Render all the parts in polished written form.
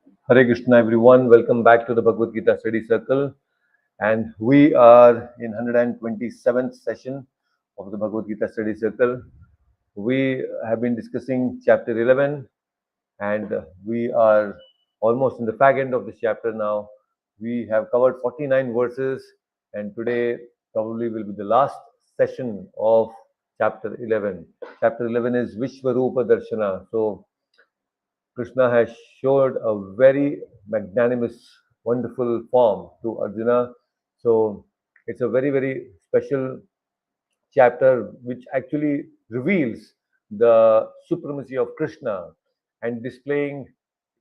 Hare Krishna, everyone. Welcome back to the Bhagavad Gita Study Circle. And we are in 127th session of the Bhagavad Gita Study Circle. We have been discussing chapter 11, and we are almost in the fag end of this chapter now. We have covered 49 verses, and today probably will be the last session of chapter 11. Chapter 11 is Vishwarupa Darshana. So, Krishna has showed a very magnanimous, wonderful form to Arjuna. So it's a very, very special chapter which actually reveals the supremacy of Krishna and displaying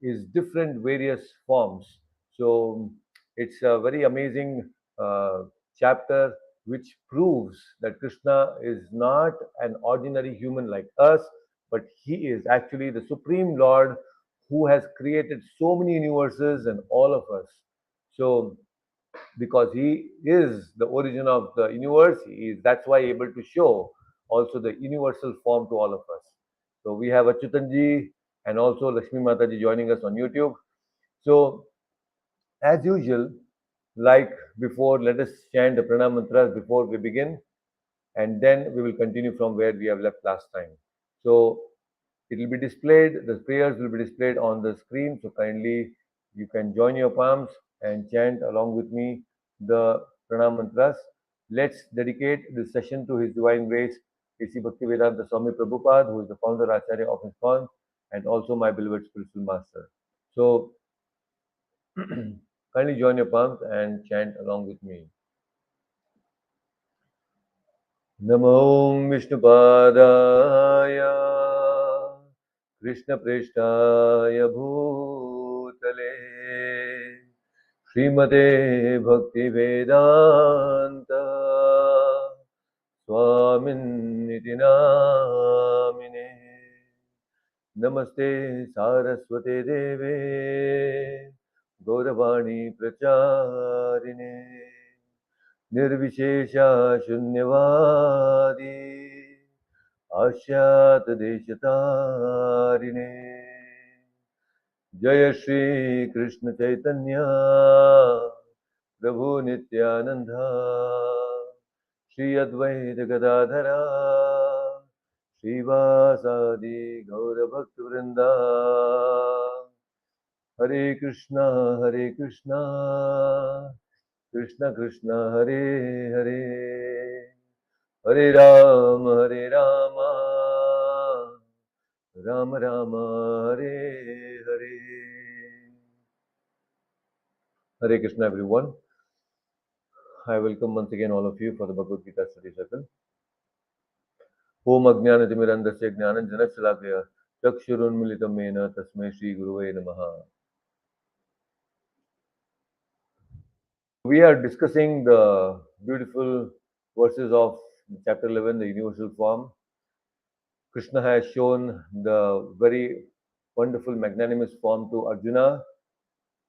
his different various forms. So it's a very amazing uh, chapter which proves that Krishna is not an ordinary human like us, but he is actually the Supreme Lord who has created so many universes and all of us. So because he is the origin of the universe, he is that's why able to show also the universal form to all of us. So we have Achyutanji and also Lakshmi Mataji joining us on YouTube. So as usual, like before, let us chant the pranam mantras before we begin, and then we will continue from where we have left last time. So it will be displayed, the prayers will be displayed on the screen. So kindly you can join your palms and chant along with me the pranam mantras. Let's dedicate this session to His Divine Grace, A.C. Bhaktivedanta Swami Prabhupada, who is the founder Acharya of ISKCON, and also my beloved spiritual master. So kindly join your palms and chant along with me. नमो विष्णुपादाय कृष्णप्रेष्ठाय भूतले श्रीमते भक्तिवेदान्त स्वामिन्निति नामिने नमस्ते सारस्वते देवे गौरवाणी प्रचारिणे निर्विशेषा शून्यवादी आस्यातदेशतारिणे जय श्री कृष्ण चैतन्य प्रभु नित्यानंद श्री अद्वैत गदाधरा श्रीवासादि गौरभक्तवृंदा हरे Krishna Krishna Krishna Hare Hare Hare Ram Ram Ram Hare Hare. Hare Krishna, everyone. I welcome once again all of you for the Bhagavad Gita study circle. Om Ajnanatimirandasya Jnananjanashalakaya Chakshurunmilitam Mena Tasmai Shri Guruve Namaha. We are discussing the beautiful verses of chapter 11, the universal form. Krishna has shown the very wonderful, magnanimous form to Arjuna,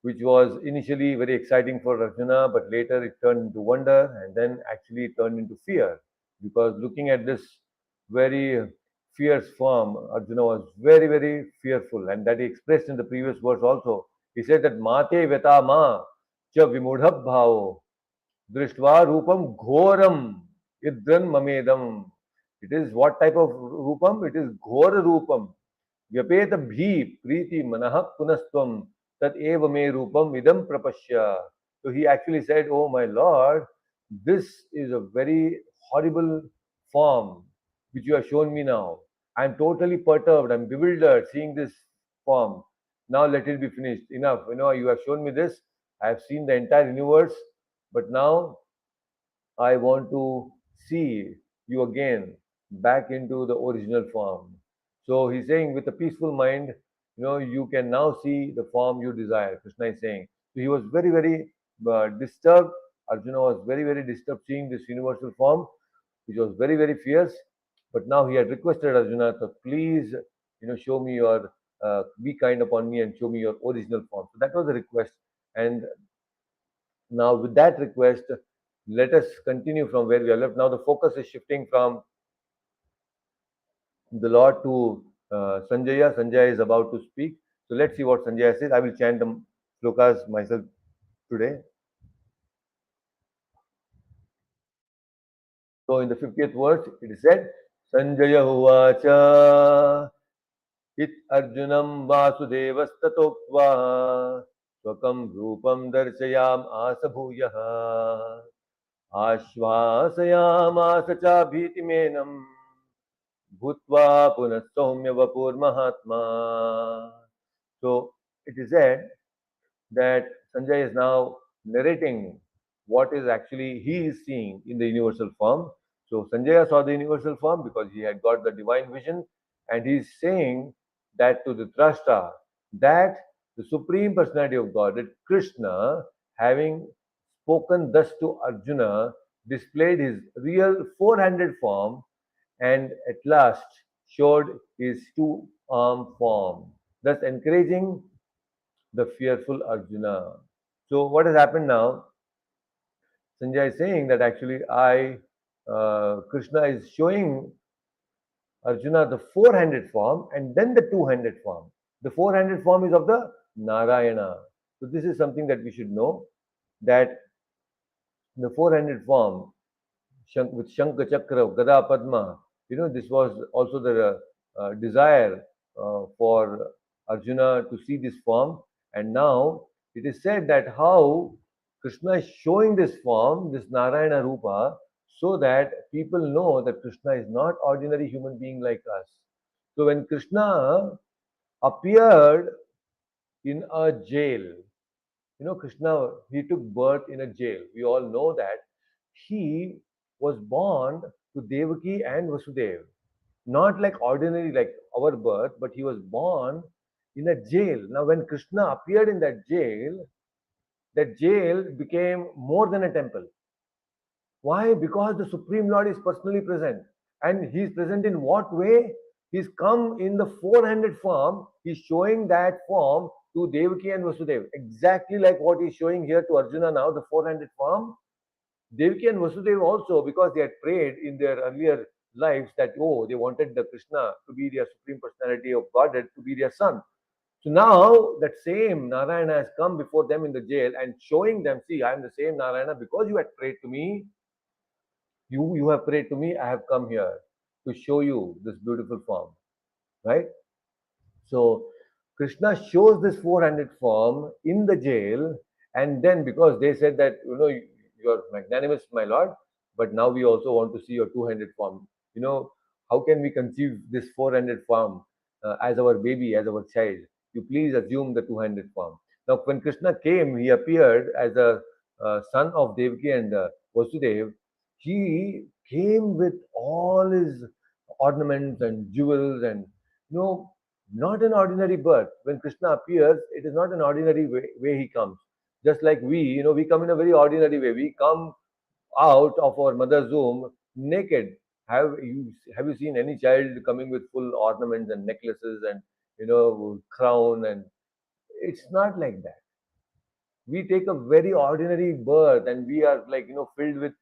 which was initially very exciting for Arjuna, but later it turned into wonder and then actually turned into fear. Because looking at this very fierce form, Arjuna was very, very fearful, and that he expressed in the previous verse also. He said that Mate Veta Ma Cha Vimudhab Bhavo Drishtva Rupam Ghoram Idran Mamedam. It is what type of Rupam? It is Ghora Rupam. Vyapeta Bhi Priti Manah Punastvam Tat Eva Me Rupam Idam Prapashya. So he actually said, Oh my Lord, this is a very horrible form which you have shown me now. I am totally perturbed, I am bewildered seeing this form. Now let it be finished. Enough. You have shown me this. I have seen the entire universe, but now I want to see you again back into the original form. So he's saying, with a peaceful mind, you can now see the form you desire. Krishna is saying. So he was very, very disturbed. Arjuna was very, very disturbed seeing this universal form, which was very, very fierce. But now he had requested Arjuna to please, show me your, be kind upon me and show me your original form. So that was the request. And now, with that request, let us continue from where we are left. Now, the focus is shifting from the Lord to Sanjaya. Sanjaya is about to speak. So let's see what Sanjaya says. I will chant the slokas myself today. So in the 50th verse, it is said, Sanjaya Uvacha It Arjunam Vasudevastatoktva Swakam Rupam Darshayam Asabhuyaha Ashvasayamasa cha Bhitimenam Bhutva Punah Soumya Vapur Mahatma. So it is said that Sanjay is now narrating what is actually he is seeing in the universal form. So Sanjaya saw the universal form because he had got the divine vision, and he is saying that to the Drashta that the Supreme Personality of God, that Krishna, having spoken thus to Arjuna, displayed his real four-handed form and at last showed his two-arm form, thus encouraging the fearful Arjuna. So what has happened now? Sanjay is saying that actually Krishna is showing Arjuna the four-handed form and then the two-handed form. The four-handed form is of the Narayana. So this is something that we should know, that the four-handed form with Shankha Chakra, Gada Padma, this was also the desire for Arjuna to see this form. And now it is said that how Krishna is showing this form, this Narayana Rupa, so that people know that Krishna is not ordinary human being like us. So when Krishna appeared in a jail, Krishna, he took birth in a jail. We all know that he was born to Devaki and Vasudeva. Not like ordinary, like our birth, but he was born in a jail. Now, when Krishna appeared in that jail became more than a temple. Why? Because the Supreme Lord is personally present. And he is present in what way? He's come in the four-handed form. He's showing that form to Devaki and Vasudeva. Exactly like what he's showing here to Arjuna now, the four-handed form. Devaki and Vasudeva also, because they had prayed in their earlier lives that, oh, they wanted the Krishna to be their Supreme Personality of Godhead, to be their son. So now that same Narayana has come before them in the jail and showing them, see, I am the same Narayana because you had prayed to me. You have prayed to me, I have come here to show you this beautiful form, right? So Krishna shows this four-handed form in the jail, and then because they said that you are magnanimous, my lord, but now we also want to see your two-handed form. How can we conceive this four-handed form as our baby, as our child? You please assume the two-handed form. Now, when Krishna came, he appeared as a son of Devaki and Vasudev. He came with all his ornaments and jewels and not an ordinary birth. When Krishna appears, it is not an ordinary way he comes. Just like we come in a very ordinary way. We come out of our mother's womb naked. Have you seen any child coming with full ornaments and necklaces and crown? And it's not like that. We take a very ordinary birth and we are like filled with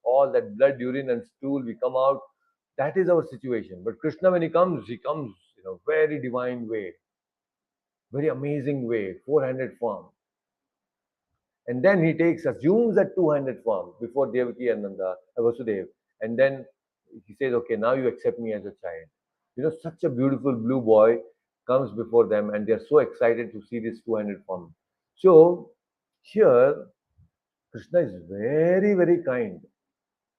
all that blood, urine, and stool. We come out. That is our situation. But Krishna, when he comes very divine way, very amazing way, four-handed form. And then he assumes that two-handed form before Devaki and Vasudeva. And then he says, okay, now you accept me as a child. Such a beautiful blue boy comes before them and they're so excited to see this two-handed form. So here, Krishna is very, very kind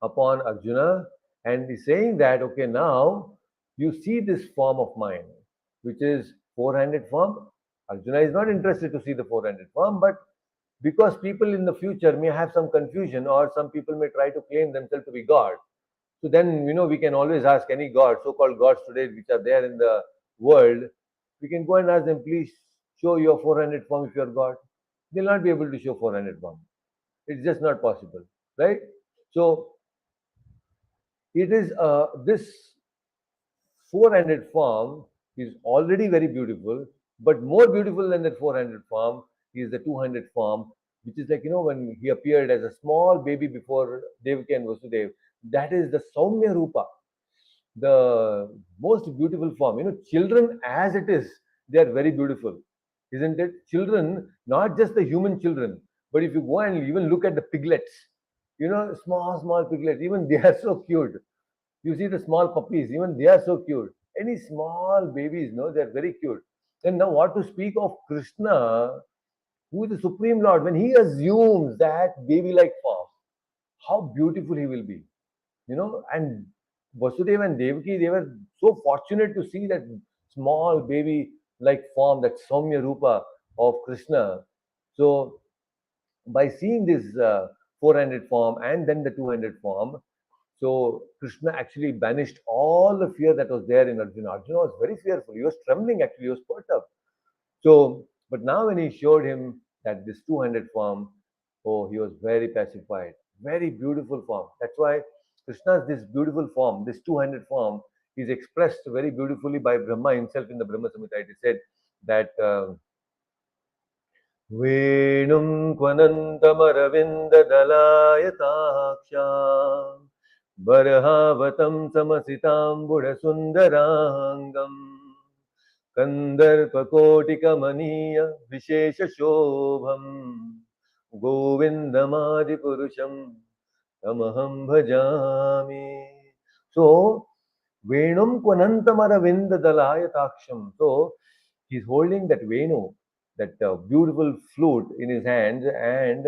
upon Arjuna and he's saying that, okay, now you see this form of mine, which is four-handed form. Arjuna is not interested to see the four-handed form, but because people in the future may have some confusion or some people may try to claim themselves to be God. So then, we can always ask any God, so-called gods today which are there in the world, we can go and ask them, please show your four-handed form if you're God. They'll not be able to show four-handed form. It's just not possible, right? So it is this four-handed form is already very beautiful, but more beautiful than that four-handed form is the two-handed form, which is like when he appeared as a small baby before Devaki and Vasudeva. That is the Saumya Rupa, the most beautiful form. Children as it is, they are very beautiful. isn't it? Children, not just the human children, but if you go and even look at the piglets, small piglets, even they are so cute. You see the small puppies, even they are so cute. Any small babies, no, they're very cute. And now, what to speak of Krishna, who is the Supreme Lord, when he assumes that baby like form, how beautiful he will be, and Vasudeva and Devaki, they were so fortunate to see that small baby like form, that Saumya Rupa of Krishna. So, by seeing this 400 form and then the 200 form, so Krishna actually banished all the fear that was there in Arjuna. Arjuna was very fearful. He was trembling actually. He was perturbed. So, but now when he showed him that this 200 form, oh, he was very pacified. Very beautiful form. That's why Krishna's this beautiful form, this 200 form, is expressed very beautifully by Brahma himself in the Brahma Samhita. It is said that वेणुं क्वनन्तमरविन्ददलायताक्षां बर्हावतं समसिताम्बुढसुन्दराङ्गम् कन्दर्पकोटिकमनीय विशेषशोभम् गोविन्दमादिपुरुषं तमहं भजामि. So, Venum Kwanantamaravindalayataaksham. So, he's holding that Venu, that beautiful flute in his hands, and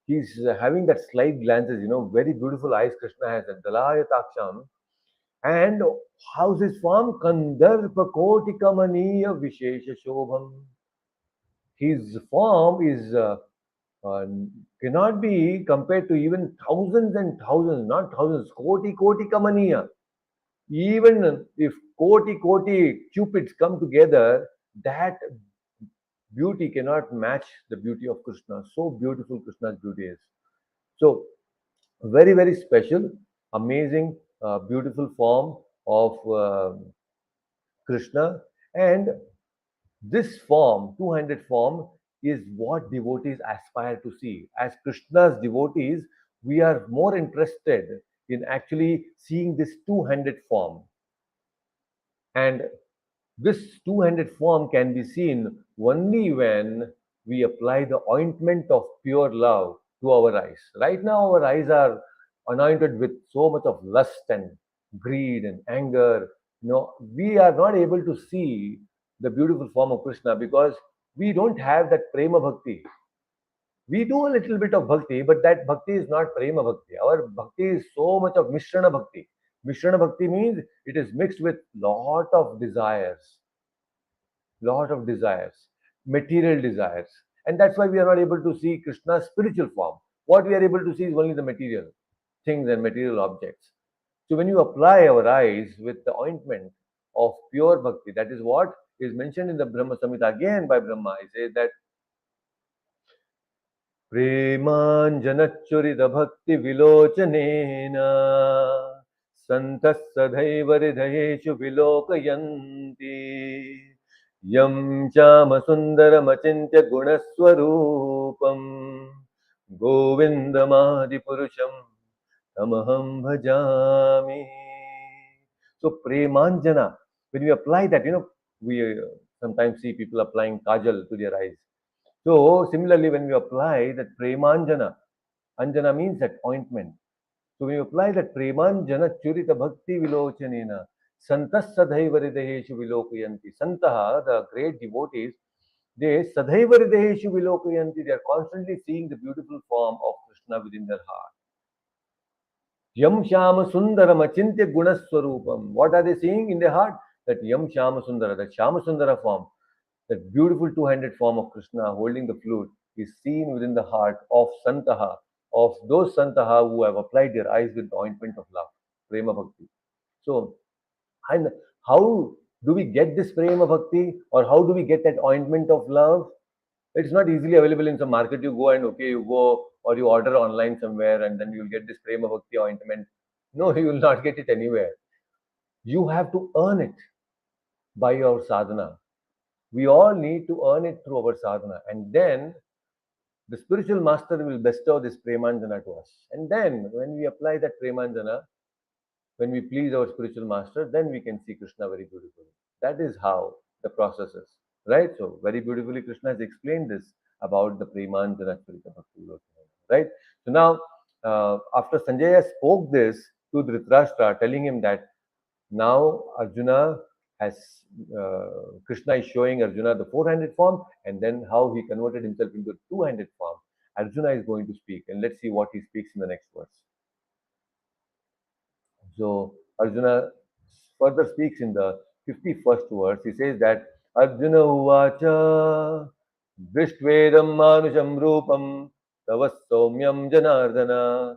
he's having that slight glances, very beautiful eyes Krishna has, that Dalayataaksham. And how's his form? Kandarpa Kotikamaniya Vishesha Shobham. His form is uh, cannot be compared to even thousands and thousands, not thousands, koti kamaniya. Even if koti cupids come together, that beauty cannot match the beauty of Krishna. So beautiful Krishna's beauty is. So very, very special, amazing, beautiful form of Krishna. And this form, 200 form, is what devotees aspire to see. As Krishna's devotees, we are more interested in actually seeing this 200 form. And this 200 form can be seen only when we apply the ointment of pure love to our eyes. Right now, our eyes are anointed with so much of lust and greed and anger. We are not able to see the beautiful form of Krishna because we don't have that prema bhakti. We do a little bit of bhakti, but that bhakti is not prema bhakti. Our bhakti is so much of mishrana bhakti. Mishrana bhakti means it is mixed with lot of desires, material desires. And that's why we are not able to see Krishna's spiritual form. What we are able to see is only the material things and material objects. So when you apply our eyes with the ointment of pure bhakti, that is what is mentioned in the Brahma Samhita again by Brahma. He says that प्रेमाञ्जनच्युरितभक्तिविलोचनेन सन्तः सदैव हृदयेषु विलोकयन्ति यं चामसुन्दरमचिन्त्य गुणस्वरूपं गोविन्दमादिपुरुषं तमहं भजामि. So Premanjana, when we apply that, we sometimes see people applying kajal to their eyes. So similarly, when we apply that Premanjana, Anjana means that ointment. So when you apply that Premanjana Churita Bhakti Vilochanena, Santas Sadhaiva Hridayeshu Vilokayanti. Santaha, the great devotees, they Sadhaiva Hridayeshu Vilokayanti, they are constantly seeing the beautiful form of Krishna within their heart. Yam Shama Sundaram Achintya Gunaswarupam. What are they seeing in their heart? That Yam Shama Sundara, that Shama Sundara form, that beautiful two-handed form of Krishna holding the flute is seen within the heart of Santaha, of those Santaha who have applied their eyes with the ointment of love, Prema Bhakti. So, and how do we get this Prema Bhakti, or how do we get that ointment of love? It's not easily available in some market. You go and you go or you order online somewhere and then you'll get this Prema Bhakti ointment. No, you will not get it anywhere. You have to earn it by your sadhana. We all need to earn it through our sadhana, and then the spiritual master will bestow this premanjana to us. And then, when we apply that premanjana, when we please our spiritual master, then we can see Krishna very beautifully. That is how the process is. right? So very beautifully Krishna has explained this about the Premanjana Charita Bhakti Vilocana, right? So now, after Sanjaya spoke this to Dhritarashtra, telling him that now Arjuna has, Krishna is showing Arjuna the four-handed form, and then how he converted himself into a two-handed form. Arjuna is going to speak, and let's see what he speaks in the next verse. So Arjuna further speaks in the 51st verse. He says that Arjuna uvacha drishtvedam manusham rupam tava soumyam janardana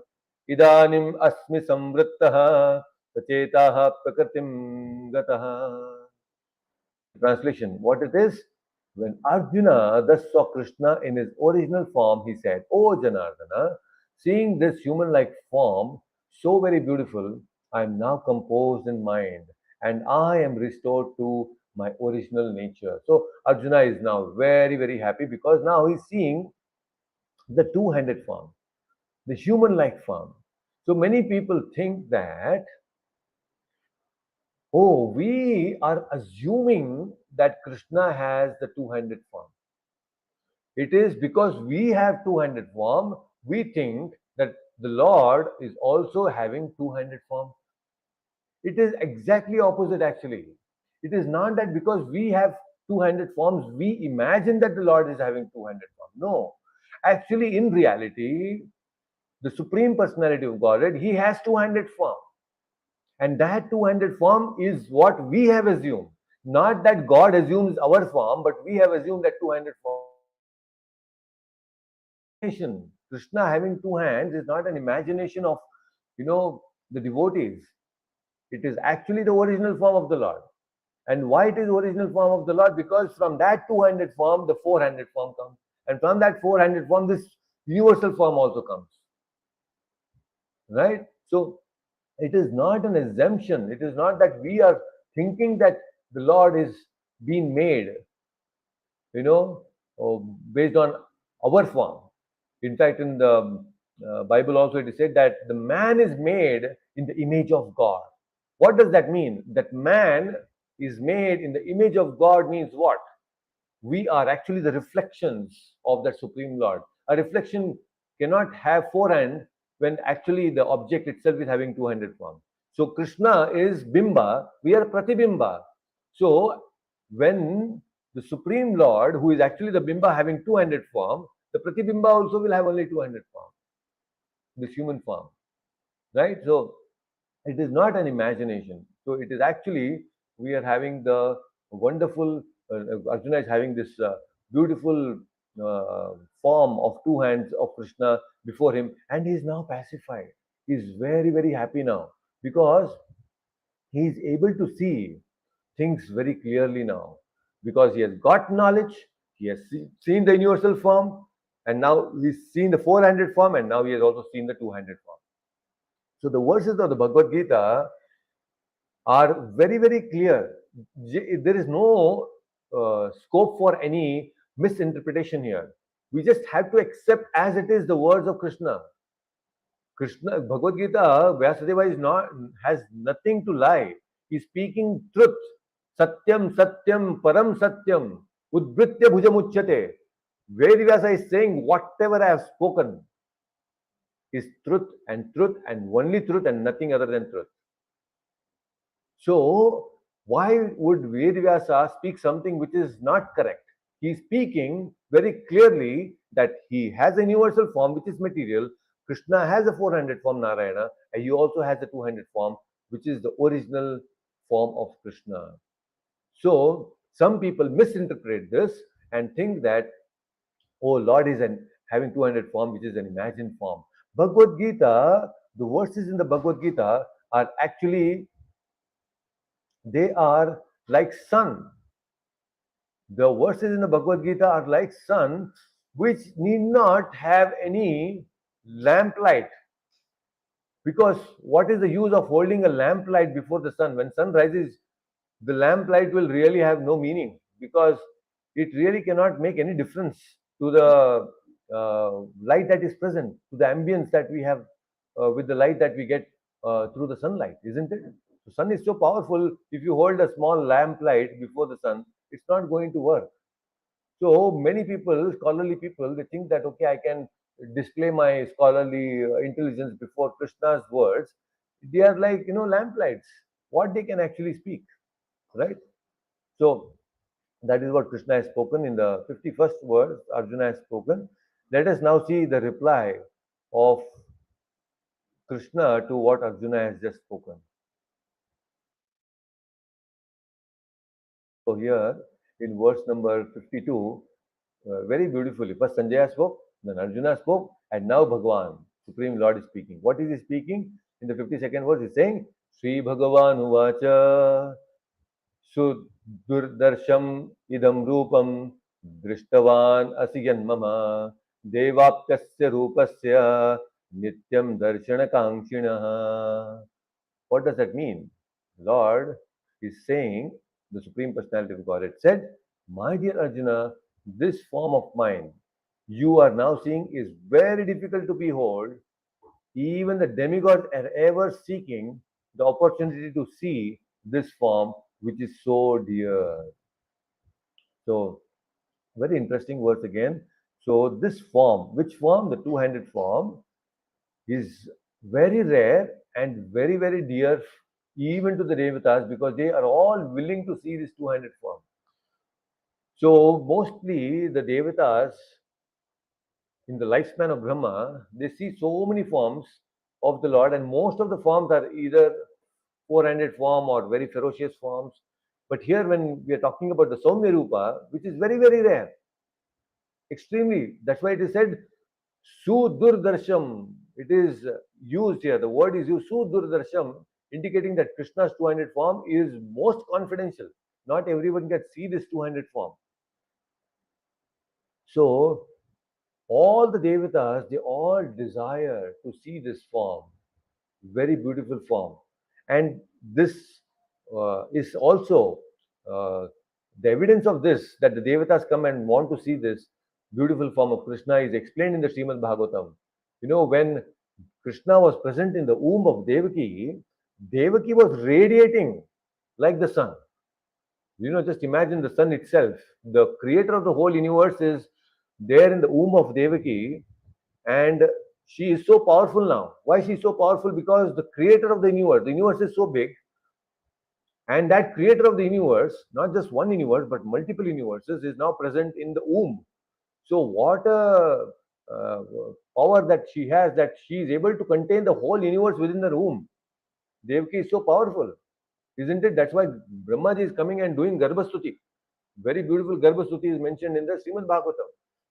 idanim asmi samvrittaha sachetaha prakritim gataha. Translation, what it is? When Arjuna thus saw Krishna in his original form, he said, "O Janardana, seeing this human-like form, so very beautiful, I am now composed in mind, and I am restored to my original nature." So Arjuna is now very, very happy because now he's seeing the two-handed form, the human-like form. So many people think that, oh, we are assuming that Krishna has the two-handed form. It is because we have two-handed form, we think that the Lord is also having two-handed form. It is exactly opposite actually. It is not that because we have two-handed forms, we imagine that the Lord is having two-handed form. No. Actually, in reality, the Supreme Personality of Godhead, He has two-handed form. And that two-handed form is what we have assumed. Not that God assumes our form, but we have assumed that two-handed form. Krishna having two hands is not an imagination of, the devotees. It is actually the original form of the Lord. And why it is original form of the Lord? Because from that two-handed form, the four-handed form comes. And from that four-handed form, this universal form also comes. Right? So it is not an assumption. It is not that we are thinking that the Lord is being made, based on our form. In fact, in the Bible also it is said that the man is made in the image of God. What does that mean? That man is made in the image of God means what? We are actually the reflections of that Supreme Lord. A reflection cannot have four hands when actually the object itself is having two-handed form. So Krishna is Bimba, we are Pratibimba. So when the Supreme Lord, who is actually the Bimba having two-handed form, the Pratibimba also will have only two-handed form, this human form, right? So it is not an imagination. So it is actually, we are having the wonderful, Arjuna is having this beautiful form of two hands of Krishna before him, and he is now pacified. He is very, very happy now because he is able to see things very clearly now because he has got knowledge, he has seen the universal form, and now he's seen the four-handed form, and now he has also seen the two-handed form. So the verses of the Bhagavad Gita are very, very clear. There is no scope for any misinterpretation here. We just have to accept as it is the words of Krishna. Krishna, Bhagavad Gita, Vyasadeva is not, has nothing to lie. He's speaking truth. Satyam, Satyam, Param Satyam, Udbritya Bhujamuchyate. Vyasa is saying, whatever I have spoken is truth and only truth and nothing other than truth. So, why would Vyasa speak something which is not correct? He is speaking very clearly that he has a universal form which is material. Krishna has a four-handed form, Narayana, and he also has a two-handed form which is the original form of Krishna. So, some people misinterpret this and think that, oh, Lord is having two-handed form which is an imagined form. Bhagavad Gita, the verses in the Bhagavad Gita are actually, they are like sun. The verses in the Bhagavad Gita are like sun, which need not have any lamplight. Because what is the use of holding a lamplight before the sun? When sun rises, the lamplight will really have no meaning because it really cannot make any difference to the light that is present, to the ambience that we have with the light that we get through the sunlight, isn't it? The sun is so powerful. If you hold a small lamp light before the sun, it's not going to work. So many people, scholarly people, they think that okay, I can display my scholarly intelligence before Krishna's words. They are like lamplights. What they can actually speak, right? So that is what Krishna has spoken in the 51st verse. Arjuna has spoken. Let us now see the reply of Krishna to what Arjuna has just spoken. So here in verse number 52, very beautifully, first Sanjaya spoke, then Arjuna spoke, and now Bhagavan, Supreme Lord is speaking. What is he speaking? In the 52nd verse, he's saying, Sri Bhagavan Uvacha Sudurdarsham idam rupam drishtavan asiyan mama devaptasya rupasya nityam darshana kankshinaha. What does that mean? Lord is saying, the Supreme Personality of Godhead said, my dear Arjuna, this form of mine you are now seeing is very difficult to behold. Even the demigods are ever seeking the opportunity to see this form which is so dear. So, very interesting words again. So, this form, which form? The two-handed form, is very rare and very, very dear even to the Devatas because they are all willing to see this two-handed form. So mostly the Devatas in the lifespan of Brahma, they see so many forms of the Lord, and most of the forms are either four-handed form or very ferocious forms. But here, when we are talking about the Saumya Rupa, which is very, very rare, extremely, that's why it is said Sudurdarsham. It is used here, the word is used Sudurdarsham, indicating that Krishna's two-handed form is most confidential. Not everyone can see this two-handed form. So, all the Devatas, they all desire to see this form, very beautiful form. And this is also the evidence of this, that the Devatas come and want to see this beautiful form of Krishna is explained in the Srimad Bhagavatam. When Krishna was present in the womb of Devaki, Devaki was radiating like the sun. Just imagine the sun itself. The creator of the whole universe is there in the womb of Devaki, and she is so powerful now. Why she is so powerful? Because the creator of the universe is so big, and that creator of the universe, not just one universe, but multiple universes, is now present in the womb. So, what a uh, power that she has, that she is able to contain the whole universe within the womb. Devaki is so powerful, isn't it? That's why Brahmaji is coming and doing Garbhastuti. Very beautiful Garbhastuti is mentioned in the Srimad Bhagavatam.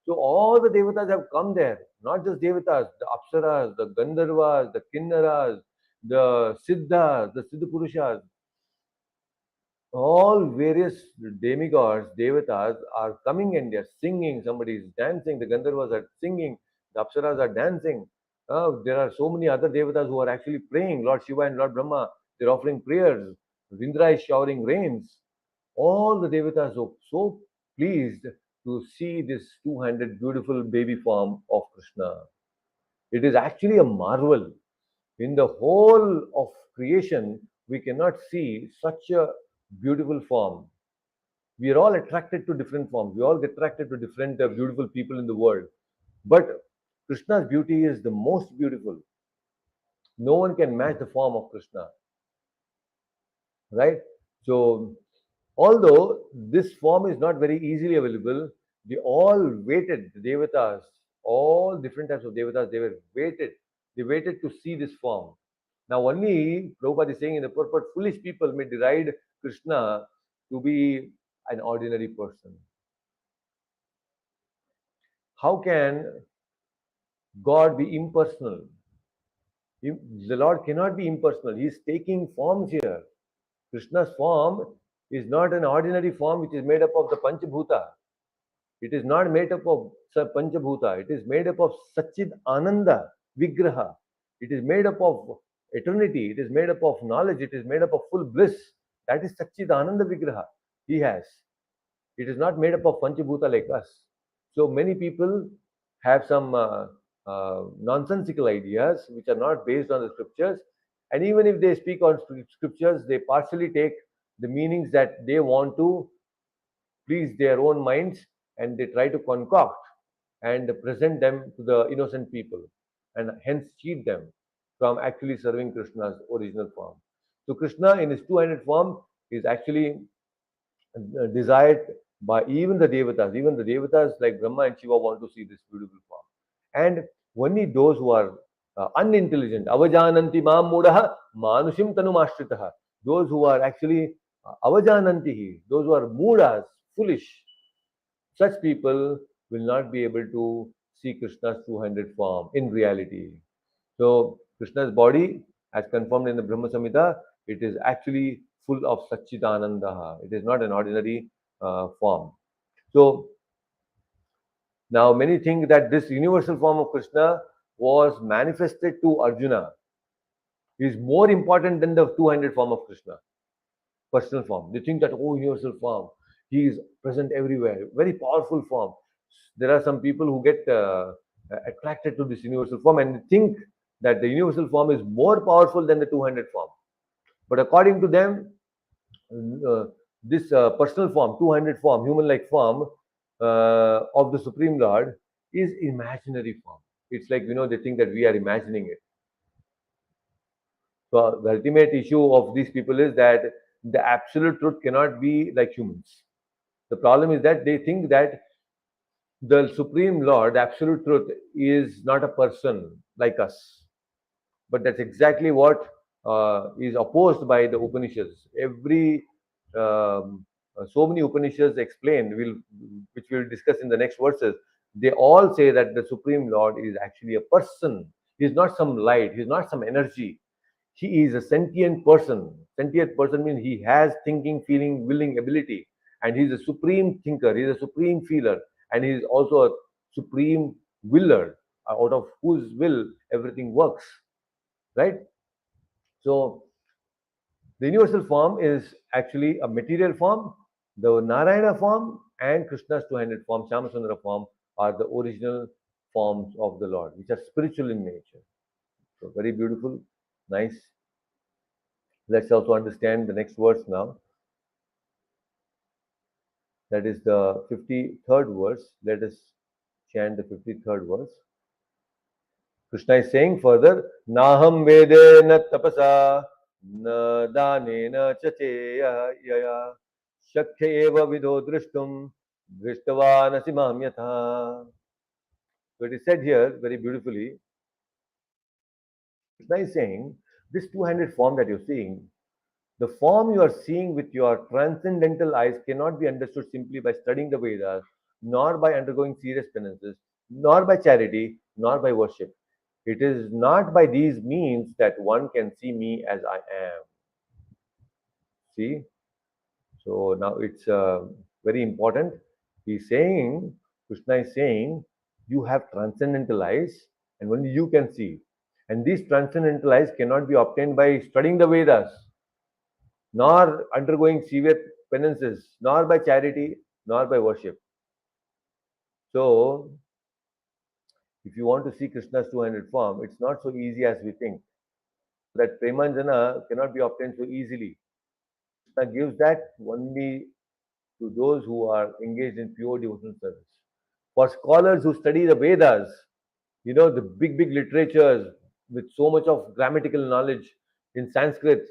So all the Devatas have come there, not just Devatas, the Apsaras, the Gandharvas, the Kinnaras, the Siddhas, the Siddha Purushas, all various demigods, Devatas are coming and they're singing. Somebody is dancing, the Gandharvas are singing, the Apsaras are dancing. There are so many other Devatas who are actually praying. Lord Shiva and Lord Brahma, they're offering prayers. Indra is showering rains. All the Devatas are so pleased to see this two-handed beautiful baby form of Krishna. It is actually a marvel. In the whole of creation, we cannot see such a beautiful form. We are all attracted to different forms. We all get attracted to different beautiful people in the world. But Krishna's beauty is the most beautiful. No one can match the form of Krishna, right? So, although this form is not very easily available, they all waited, the Devatas, all different types of Devatas, they waited to see this form. Now, only Prabhupada is saying in the purport, foolish people may deride Krishna to be an ordinary person. How can God be impersonal? The Lord cannot be impersonal. He is taking forms here. Krishna's form is not an ordinary form which is made up of the Panchabhuta. It is not made up of Panchabhuta. It is made up of Satchid Ananda Vigraha. It is made up of eternity. It is made up of knowledge. It is made up of full bliss. That is Satchid Ananda Vigraha. He has. It is not made up of Panchabhuta like us. So many people have some nonsensical ideas which are not based on the scriptures. And even if they speak on scriptures, they partially take the meanings that they want to please their own minds, and they try to concoct and present them to the innocent people, and hence cheat them from actually serving Krishna's original form. So Krishna in his two-handed form is actually desired by even the devatas. Even the devatas like Brahma and Shiva want to see this beautiful form. And only those who are unintelligent, avajananti mam mudaha manushim tanumashtritaha, those who are actually avajananti, those who are mudas, foolish, such people will not be able to see Krishna's two-handed form in reality. So Krishna's body, as confirmed in the Brahma Samhita, it is actually full of Satchitananda. It is not an ordinary form. So now many think that this universal form of Krishna was manifested to Arjuna is more important than the two-handed form of Krishna, personal form. They think that, oh, universal form, he is present everywhere, very powerful form. There are some people who get attracted to this universal form and think that the universal form is more powerful than the two-handed form. But according to them, uh, this personal form, two-handed form, human-like form of the Supreme Lord is imaginary form. It's like, they think that we are imagining it. So the ultimate issue of these people is that the absolute truth cannot be like humans. The problem is that they think that the Supreme Lord, the absolute truth, is not a person like us. But that's exactly what is opposed by the Upanishads. So many Upanishads explain, which we'll discuss in the next verses. They all say that the Supreme Lord is actually a person. He's not some light. He's not some energy. He is a sentient person. Sentient person means he has thinking, feeling, willing ability, and he's a supreme thinker. He's a supreme feeler, and he's also a supreme willer, out of whose will everything works. Right? So the universal form is actually a material form. The Narayana form and Krishna's two-handed form, Shamasundara form, are the original forms of the Lord, which are spiritual in nature. So very beautiful, nice. Let's also understand the next verse now. That is the 53rd verse. Let us chant the 53rd verse. Krishna is saying further, Naham Vedena Tapasa Na Danena Chacheya Yaya Shakya Eva Vidho Drishtum Drishtavana Simam Yatha. So it is said here very beautifully. Krishna is saying, this two-handed form that you're seeing, the form you are seeing with your transcendental eyes cannot be understood simply by studying the Vedas, nor by undergoing serious penances, nor by charity, nor by worship. It is not by these means that one can see me as I am. See? So now it's very important. He's saying, Krishna is saying, you have transcendental eyes and only you can see. And these transcendental eyes cannot be obtained by studying the Vedas, nor undergoing severe penances, nor by charity, nor by worship. So, if you want to see Krishna's two-handed form, it's not so easy as we think. That Premanjana cannot be obtained so easily. Krishna gives that only to those who are engaged in pure devotional service. For scholars who study the Vedas, the big, big literatures with so much of grammatical knowledge in Sanskrit,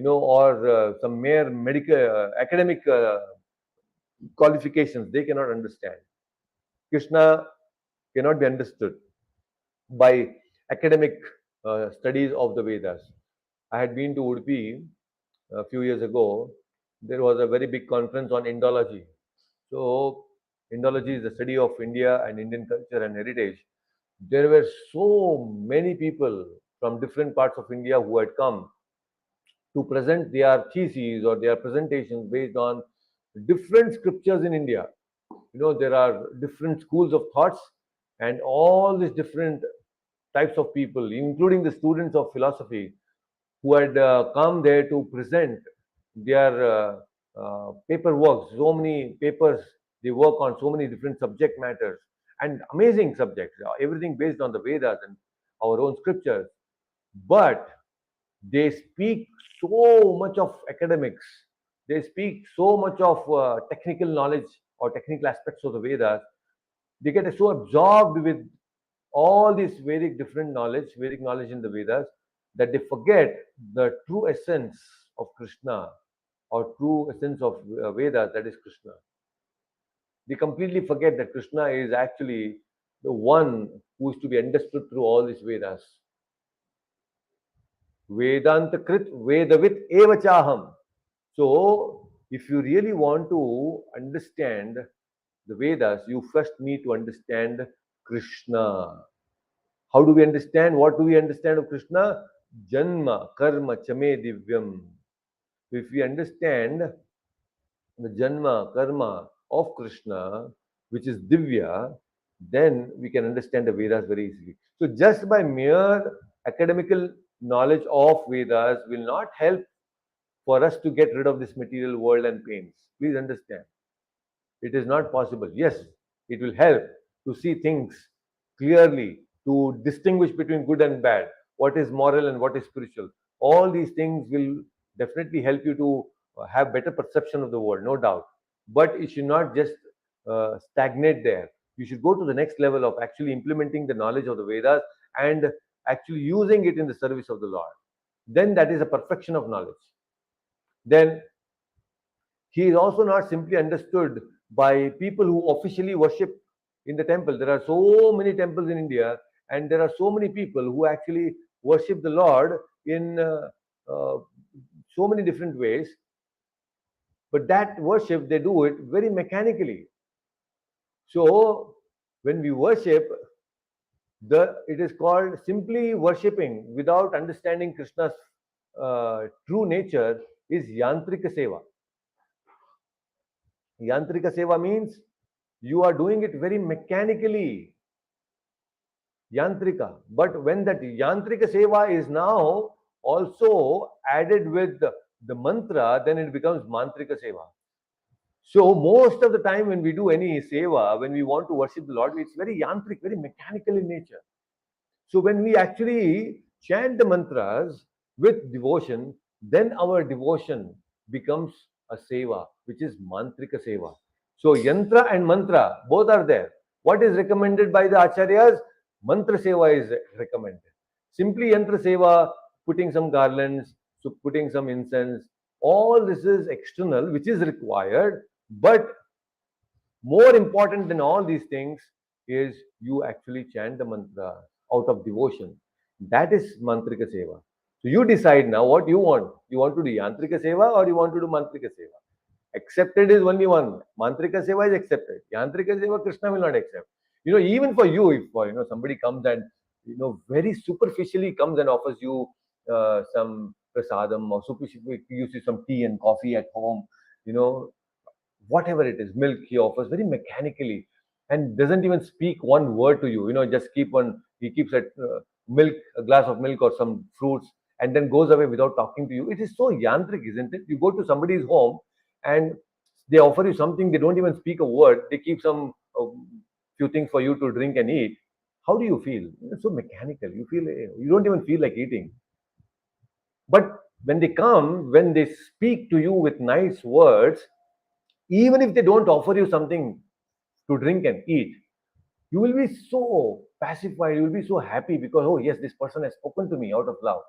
or some mere medical, academic qualifications, they cannot understand. Krishna cannot be understood by academic studies of the Vedas. I had been to Udupi a few years ago. There was a very big conference on Indology. So, Indology is the study of India and Indian culture and heritage. There were so many people from different parts of India who had come to present their theses or their presentations based on different scriptures in India. There are different schools of thoughts and all these different types of people, including the students of philosophy, who had come there to present their paper works. So many papers they work on, so many different subject matters and amazing subjects, everything based on the Vedas and our own scriptures. But they speak so much of academics, they speak so much of technical knowledge or technical aspects of the Vedas, they get so absorbed with all this Vedic knowledge in the Vedas, that they forget the true essence of Krishna, or true essence of Vedas, that is Krishna. They completely forget that Krishna is actually the one who is to be understood through all these Vedas. Vedanta Krit Vedavit Evachaham. So, if you really want to understand the Vedas, you first need to understand Krishna. How do we understand? What do we understand of Krishna? Janma, karma, chame divyam. If we understand the Janma, karma of Krishna, which is divya, then we can understand the Vedas very easily. So, just by mere academical knowledge of Vedas will not help for us to get rid of this material world and pains. Please understand. It is not possible. Yes, it will help to see things clearly, to distinguish between good and bad, what is moral and what is spiritual. All these things will definitely help you to have better perception of the world, no doubt. But it should not just stagnate there. You should go to the next level of actually implementing the knowledge of the Vedas and actually using it in the service of the Lord. Then that is a perfection of knowledge. Then he is also not simply understood by people who officially worship in the temple. There are so many temples in India, and there are so many people who actually worship the Lord in uh, so many different ways. But that worship, they do it very mechanically. So when we worship, it is called simply worshipping without understanding Krishna's true nature is yantrika seva. Yantrika seva means you are doing it very mechanically. Yantrika. But when that Yantrika seva is now also added with the mantra, then it becomes Mantrika seva. So most of the time when we do any seva, when we want to worship the Lord, it's very yantric, very mechanical in nature. So when we actually chant the mantras with devotion, then our devotion becomes a seva, which is mantrika seva. So yantra and mantra, both are there. What is recommended by the acharyas? Mantra seva is recommended. Simply yantra seva, putting some garlands, so putting some incense, all this is external, which is required, but more important than all these things is you actually chant the mantra out of devotion. That is mantrika seva. So you decide now what you want. You want to do yantrika seva or you want to do mantrika seva. Accepted is only one. Mantrika seva is accepted. Yantrika seva Krishna will not accept. Even for you, if somebody comes and very superficially comes and offers you some prasadam, or superficially gives you some tea and coffee at home, you know whatever it is, milk he offers very mechanically, and doesn't even speak one word to you. Just he keeps a glass of milk or some fruits, and then goes away without talking to you. It is so yantric, isn't it? You go to somebody's home and they offer you something, they don't even speak a word, they keep some few things for you to drink and eat. How do you feel? It's so mechanical. You don't even feel like eating. But when they speak to you with nice words, even if they don't offer you something to drink and eat, you will be so pacified, you will be so happy because, oh, yes, this person has spoken to me out of love.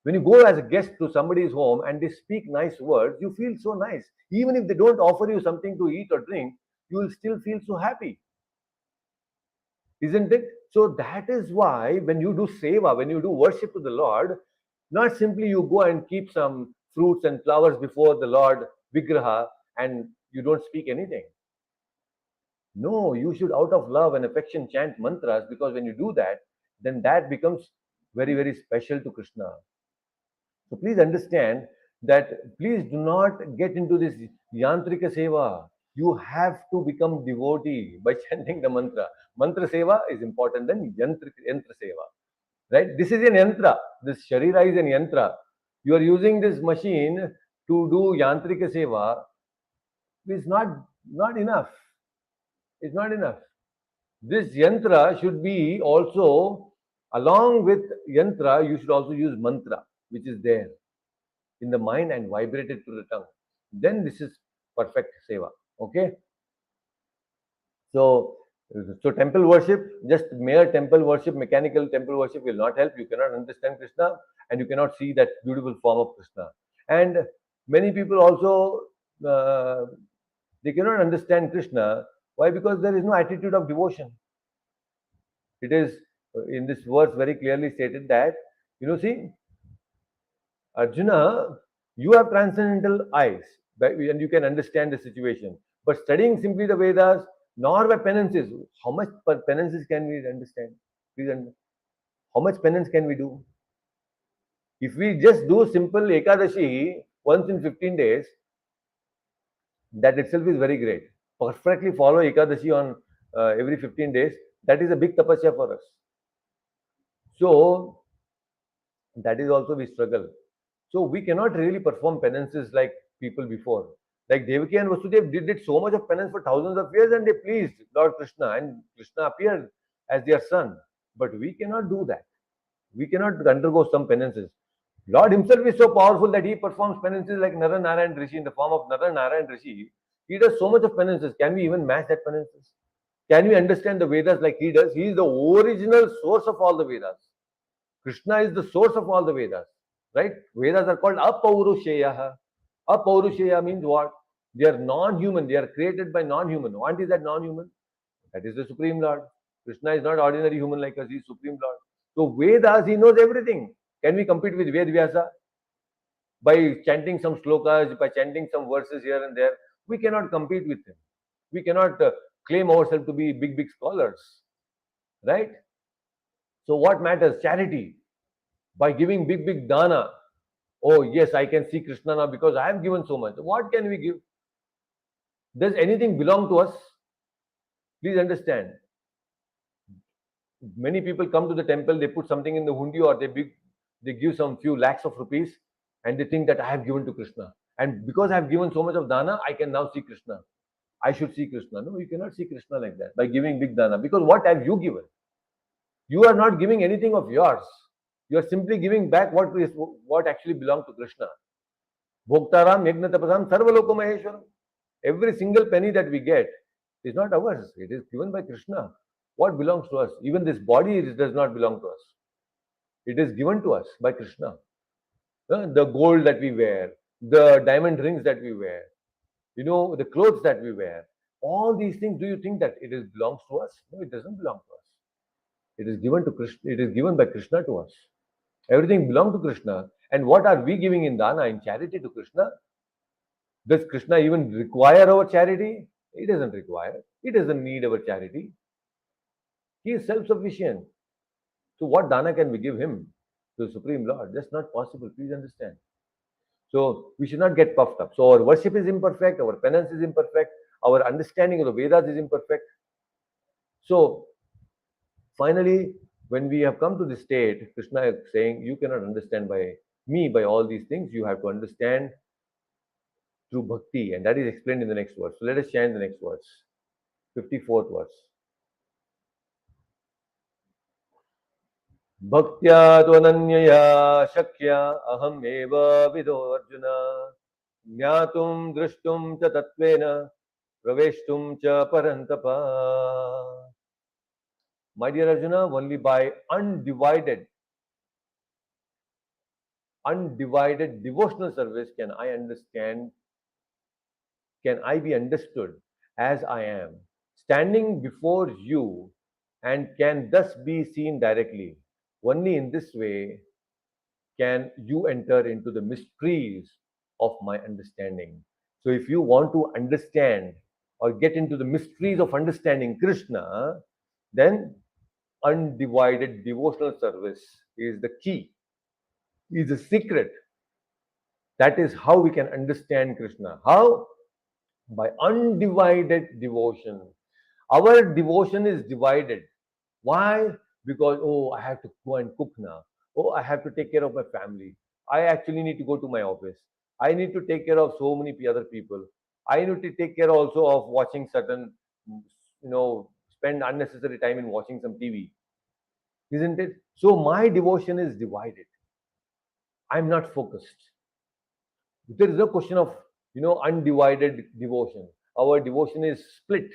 When you go as a guest to somebody's home and they speak nice words, you feel so nice. Even if they don't offer you something to eat or drink, you will still feel so happy. Isn't it? So that is why when you do seva, when you do worship to the Lord, not simply you go and keep some fruits and flowers before the Lord Vigraha and you don't speak anything. No, you should, out of love and affection, chant mantras, because when you do that, then that becomes very, very special to Krishna. So please understand that please do not get into this yantrika seva. You have to become devotee by chanting the mantra. Mantra seva is important than yantra seva. Right? This is an yantra. This sharira is an yantra. You are using this machine to do yantrika seva. Is not enough. It's not enough. This yantra should be also, along with yantra, you should also use mantra, which is there in the mind and vibrate it to the tongue. Then this is perfect seva. Okay? So, so temple worship, just mere temple worship, mechanical temple worship will not help. You cannot understand Krishna and you cannot see that beautiful form of Krishna. And many people also uh, they cannot understand Krishna. Why? Because there is no attitude of devotion. It is in this verse very clearly stated that, see, Arjuna, you have transcendental eyes and you can understand the situation. But studying simply the Vedas, nor by penances, how much penances can we understand? Please how much penance can we do? If we just do simple Ekadashi once in 15 days, that itself is very great. Perfectly follow Ekadashi on every 15 days, that is a big tapasya for us. So, that is also we struggle. So we cannot really perform penances like people before. Like Devaki and Vasudev did so much of penance for thousands of years and they pleased Lord Krishna and Krishna appeared as their son. But we cannot do that. We cannot undergo some penances. Lord himself is so powerful that he performs penances like Narayan Rishi in the form of Narayan Rishi. He does so much of penances. Can we even match that penances? Can we understand the Vedas like he does? He is the original source of all the Vedas. Krishna is the source of all the Vedas, right? Vedas are called Apaurusheya. Apaurusheya means what? They are non-human. They are created by non-human. What is that non-human? That is the Supreme Lord. Krishna is not ordinary human like us. He is Supreme Lord. So Vedas, he knows everything. Can we compete with Ved Vyasa? By chanting some slokas, by chanting some verses here and there, we cannot compete with him. We cannot claim ourselves to be big, big scholars, right? So what matters? Charity. By giving big, big dana. Oh, yes, I can see Krishna now because I have given so much. What can we give? Does anything belong to us? Please understand. Many people come to the temple, they put something in the hundi or they give some few lakhs of rupees and they think that I have given to Krishna. And because I have given so much of dana, I can now see Krishna. I should see Krishna. No, you cannot see Krishna like that by giving big dana. Because what have you given? You are not giving anything of yours. You are simply giving back what actually belongs to Krishna. Bhoktaram, Yajna Tapasam, Sarvaloko Maheshwaram. Every single penny that we get is not ours. It is given by Krishna. What belongs to us? Even this body does not belong to us. It is given to us by Krishna. The gold that we wear, the diamond rings that we wear, the clothes that we wear, all these things, do you think that it belongs to us? No, it doesn't belong to us. It is given to Krishna. It is given by Krishna to us. Everything belongs to Krishna. And what are we giving in dana, in charity to Krishna? Does Krishna even require our charity? He doesn't require. He doesn't need our charity. He is self-sufficient. So what dana can we give him, to the Supreme Lord? That's not possible. Please understand. So we should not get puffed up. So our worship is imperfect, our penance is imperfect, our understanding of the Vedas is imperfect. So finally, when we have come to this state, Krishna is saying, you cannot understand by me, by all these things. You have to understand through bhakti, and that is explained in the next verse. So let us chant the next verse, 54th verse. Bhaktya tvananyaya shakya aham eva vido arjuna jnatum drashtum cha tatvena praveshtum cha parantapa. My dear Arjuna, only by undivided devotional service can I understand, can I be understood as I am, standing before you, and can thus be seen directly. Only in this way can you enter into the mysteries of my understanding. So, if you want to understand or get into the mysteries of understanding Krishna, then undivided devotional service is the key, is the secret. That is how we can understand Krishna. How? By undivided devotion. Our devotion is divided. Why? Because, oh, I have to go and cook now. Oh, I have to take care of my family. I actually need to go to my office. I need to take care of so many other people. I need to take care also of watching certain, spend unnecessary time in watching some TV. Isn't it? So my devotion is divided. I'm not focused. There is no question of, undivided devotion. Our devotion is split.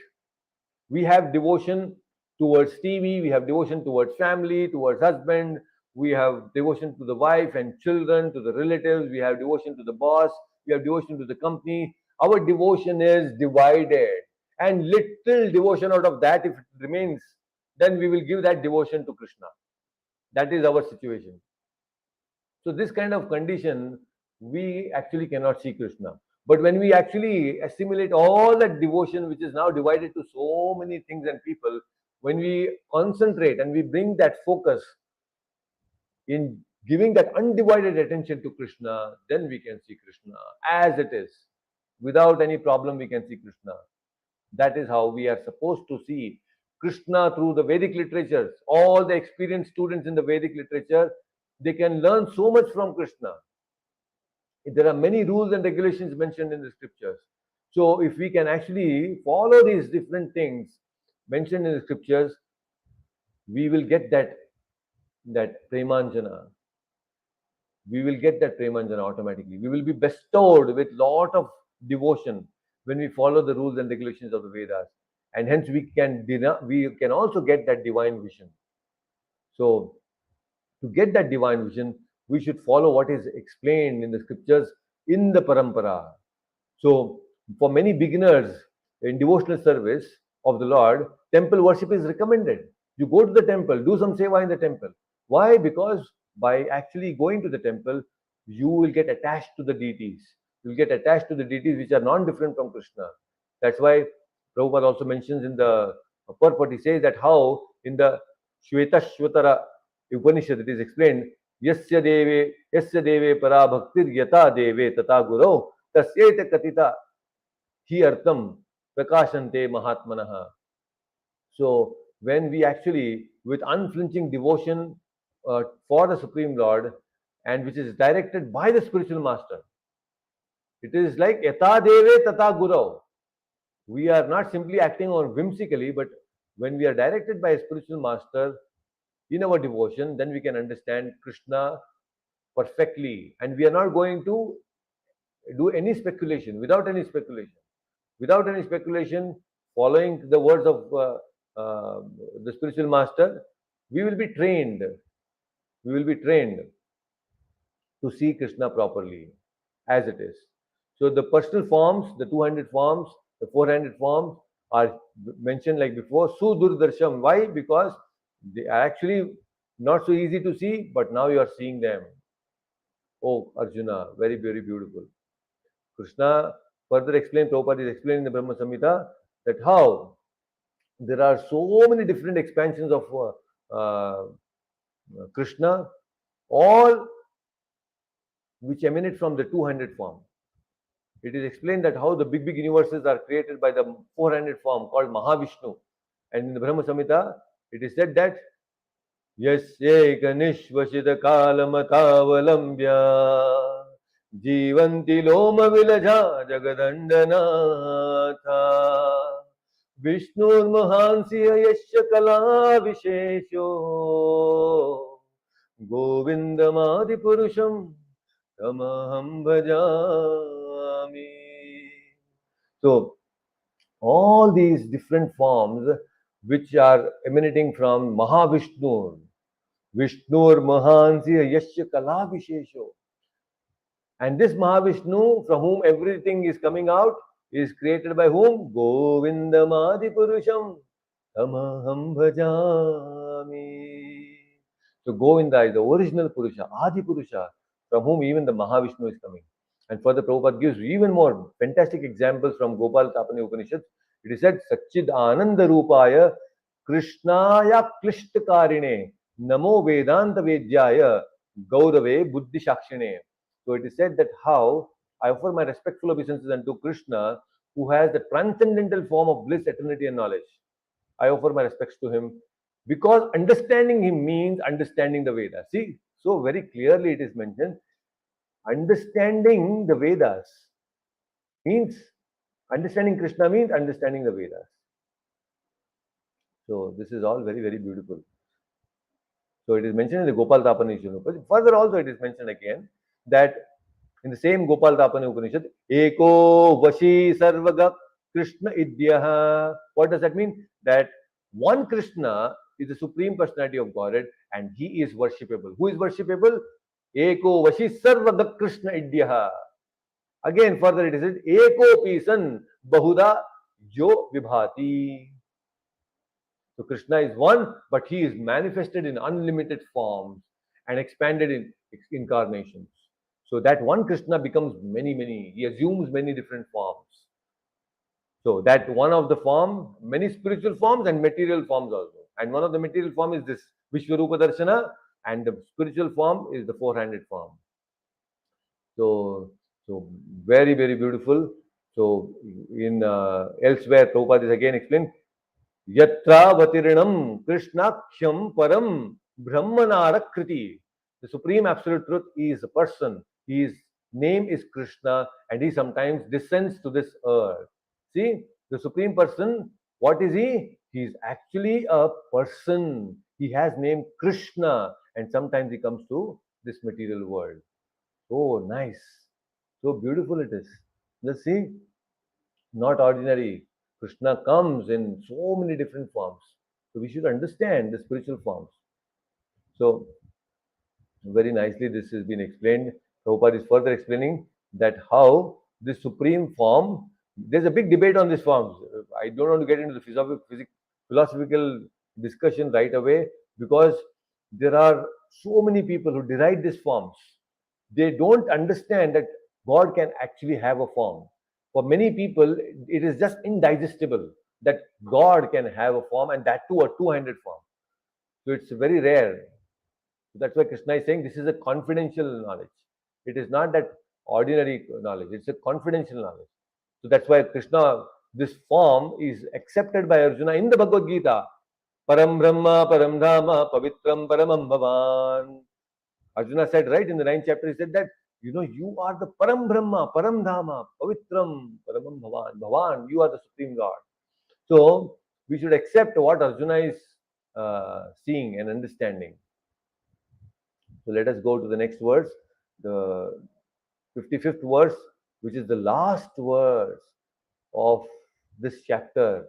We have devotion towards TV, we have devotion towards family, towards husband, we have devotion to the wife and children, to the relatives, we have devotion to the boss, we have devotion to the company. Our devotion is divided, and little devotion out of that, if it remains, then we will give that devotion to Krishna. That is our situation. So this kind of condition, we actually cannot see Krishna. But when we actually assimilate all that devotion, which is now divided to so many things and people, when we concentrate and we bring that focus in giving that undivided attention to Krishna, then we can see Krishna as it is. Without any problem, we can see Krishna. That is how we are supposed to see Krishna through the Vedic literatures. All the experienced students in the Vedic literature, they can learn so much from Krishna. There are many rules and regulations mentioned in the scriptures. So if we can actually follow these different things mentioned in the scriptures, we will get that premanjana. We will get that premanjana automatically. We will be bestowed with lot of devotion when we follow the rules and regulations of the Vedas, and hence we can also get that divine vision. So to get that divine vision, we should follow what is explained in the scriptures in the parampara. So for many beginners in devotional service of the Lord, temple worship is recommended. You go to the temple, do some seva in the temple. Why? Because by actually going to the temple, you will get attached to the deities. You will get attached to the deities which are non-different from Krishna. That's why Prabhupada also mentions in the purport, he says that how in the Shvetashvatara Upanishad it is explained, Yasya deve para bhaktir yata deve tata guru tasyeta katita hi artam prakashante mahatmanaha. So when we actually, with unflinching devotion for the Supreme Lord, and which is directed by the spiritual master, it is like yata deve tata guru. We are not simply acting on whimsically, but when we are directed by a spiritual master in our devotion, then we can understand Krishna perfectly, and we are not going to do any speculation, without any speculation, following the words of the spiritual master. We will be trained, we will be trained to see Krishna properly as it is. So the personal forms, the 200 forms, the 400 forms are mentioned like before, Sudurdarsham. Why? Because they are actually not so easy to see, but now you are seeing them. Oh, Arjuna, very, very beautiful. Krishna further explained, Prabhupada is explaining in the Brahma Samhita that how there are so many different expansions of Krishna, all which emanate from the 200 form. It is explained that how the big universes are created by the 400 form called Mahavishnu. And in the Brahma Samhita, it is said that Yasyeka nishvashita kalamatavalamvya जीवंति लोम विलजा जगदंडनाथा विष्णुर्महांसि यस्य कला विशेषो गोविंदमादिपुरुषं तमहं भजामि. So all these different forms which are emanating from Mahavishnu, Vishnur Mahansi Yasya Kala Vishesho. And this Mahavishnu, from whom everything is coming out, is created by whom? Govindamadi Purusham Tamaham Bhajami. So Govinda is the original Purusha, Adi Purusha, from whom even the Mahavishnu is coming. And further Prabhupada gives even more fantastic examples from Gopal Tapani Upanishads. It is said, Satchid Ananda Rupaya Krishnaya Klishtakarine Namo Vedanta Vedyaya Gaurave Buddhi Shakshine. So it is said that how I offer my respectful obeisances unto Krishna, who has the transcendental form of bliss, eternity, and knowledge. I offer my respects to him because understanding him means understanding the Vedas. See, so very clearly it is mentioned. Understanding the Vedas means understanding Krishna means understanding the Vedas. So this is all very, very beautiful. So it is mentioned in the Gopal Tapani Upanishad. Further also it is mentioned again that in the same Gopal Tapani Upanishad, Eko Vashi Sarvaga Krishna Idyaha. What does that mean? that one Krishna is the supreme personality of Godhead and he is worshipable. Who is worshipable? Eko Vashi Sarvaga Krishna Idyaha. Again, further it is Eko Pisan Bahuda Jo Vibhati. So Krishna is one, but he is manifested in unlimited forms and expanded in incarnations. So that one Krishna becomes many, many. He assumes many different forms. So that one of the form, many spiritual forms and material forms also. And one of the material form is this Vishwarupa Darshana, and the spiritual form is the four-handed form. So, so very, very beautiful. So in elsewhere, Prabhupada is again explained, Yatra Krishnaksham Param Brahmanarakriti. The Supreme Absolute Truth is a person. His name is Krishna and he sometimes descends to this earth. See, the Supreme Person, what is he? He is actually a person. He has name Krishna and sometimes he comes to this material world. Oh, nice. So beautiful it is. Let's see. Not ordinary. Krishna comes in so many different forms. So we should understand the spiritual forms. So very nicely this has been explained. Prabhupada is further explaining that how this supreme form, there's a big debate on these forms. I don't want to get into the philosophical discussion right away because there are so many people who deride these forms. They don't understand that God can actually have a form. For many people, it is just indigestible that God can have a form and that too a two-handed form. So it's very rare. That's why Krishna is saying this is a confidential knowledge. It is not that ordinary knowledge, it's a confidential knowledge. So that's why Krishna, this form is accepted by Arjuna in the Bhagavad Gita. Param Brahma, Param Dhama, Pavitram Paramam Bhavan. Arjuna said, right, in the 9th chapter, he said that, you are the Param Brahma, Param Dhama, Pavitram Paramam Bhavan. Bhavan, you are the Supreme God. So we should accept what Arjuna is seeing and understanding. So let us go to the next verse, the 55th verse, which is the last verse of this chapter,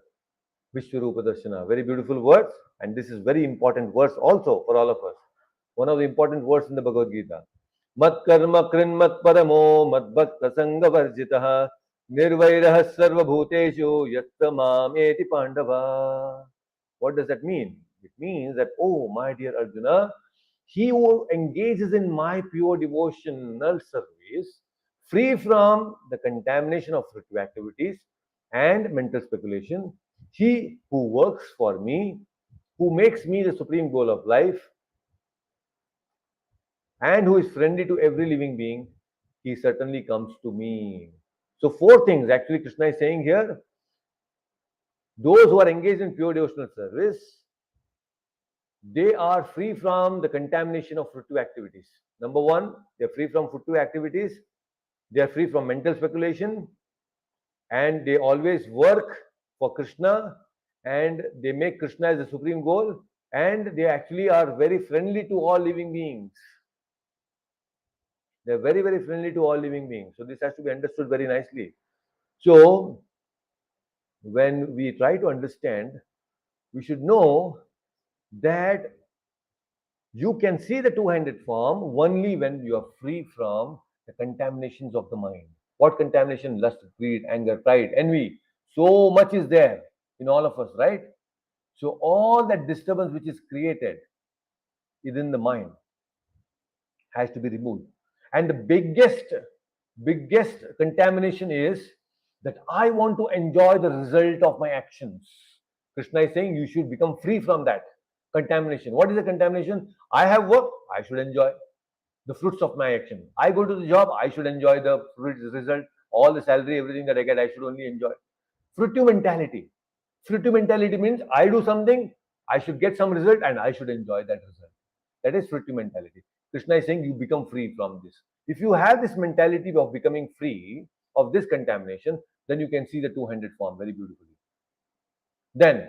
Vishwarupa Darshana. Very beautiful verse, and this is very important verse also for all of us. One of the important verses in the Bhagavad Gita. Mat karma krinmat paramo mat bhakta sangha varjitaha nirvairah sarva bhuteshu yatta mameti pandava. What does that mean? It means that, oh my dear Arjuna, he who engages in my pure devotional service, free from the contamination of ritual activities and mental speculation, he who works for me, who makes me the supreme goal of life, and who is friendly to every living being, he certainly comes to me. So, four things actually Krishna is saying here. Those who are engaged in pure devotional service, they are free from the contamination of fruitive activities. Number one, they are free from fruitive activities, they are free from mental speculation, and they always work for Krishna and they make Krishna as the supreme goal, and they actually are very friendly to all living beings. They are very, very friendly to all living beings. So this has to be understood very nicely. So when we try to understand, we should know that you can see the two-handed form only when you are free from the contaminations of the mind. What contamination? Lust, greed, anger, pride, envy. So much is there in all of us, right? So all that disturbance which is created within the mind has to be removed. And the biggest contamination is that I want to enjoy the result of my actions. Krishna is saying you should become free from that contamination. What is the contamination? I have work, I should enjoy the fruits of my action. I go to the job, I should enjoy the result, all the salary, everything that I get, I should only enjoy. Fruitive mentality. Fruitive mentality means I do something, I should get some result, and I should enjoy that result. That is fruitive mentality. Krishna is saying you become free from this. If you have this mentality of becoming free of this contamination, then you can see the two-handed form very beautifully. Then,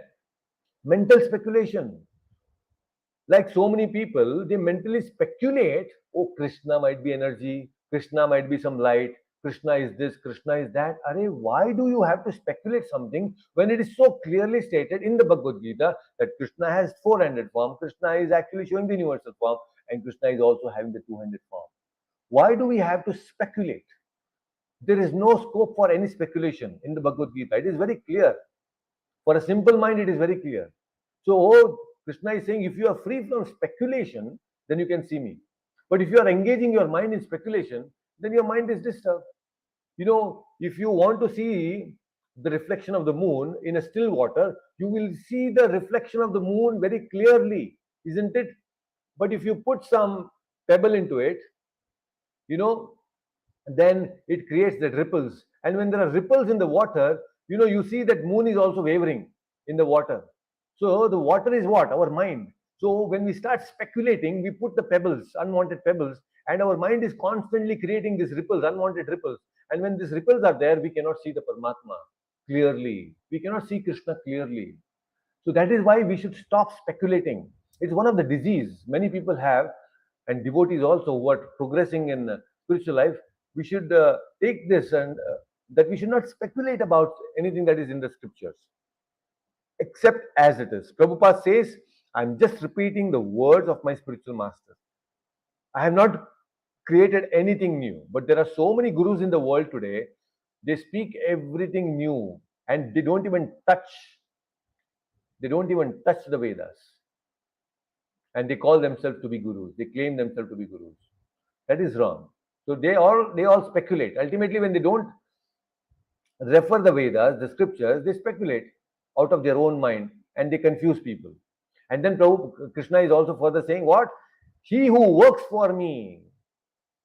mental speculation. Like so many people, they mentally speculate, oh, Krishna might be energy, Krishna might be some light, Krishna is this, Krishna is that. Arey, why do you have to speculate something when it is so clearly stated in the Bhagavad Gita that Krishna has four-handed form, Krishna is actually showing the universal form, and Krishna is also having the two-handed form? Why do we have to speculate? There is no scope for any speculation in the Bhagavad Gita. It is very clear. For a simple mind, it is very clear. So, Krishna is saying, if you are free from speculation, then you can see me. But if you are engaging your mind in speculation, then your mind is disturbed. If you want to see the reflection of the moon in a still water, you will see the reflection of the moon very clearly, isn't it? But if you put some pebble into it, then it creates the ripples. And when there are ripples in the water, you see that moon is also wavering in the water. So the water is what? Our mind. So when we start speculating, we put the pebbles, unwanted pebbles, and our mind is constantly creating these ripples, unwanted ripples. And when these ripples are there, we cannot see the Paramatma clearly. We cannot see Krishna clearly. So that is why we should stop speculating. It's one of the disease many people have, and devotees also who are progressing in spiritual life. We should take this and that we should not speculate about anything that is in the scriptures, except as it is. Prabhupada says, I'm just repeating the words of my spiritual master. I have not created anything new. But there are so many gurus in the world today, they speak everything new and they don't even touch the Vedas. And they call themselves to be gurus. They claim themselves to be gurus. That is wrong. So they all speculate. Ultimately, when they don't refer the Vedas, the scriptures, they speculate out of their own mind and they confuse people. And then Krishna is also further saying, what? He who works for me.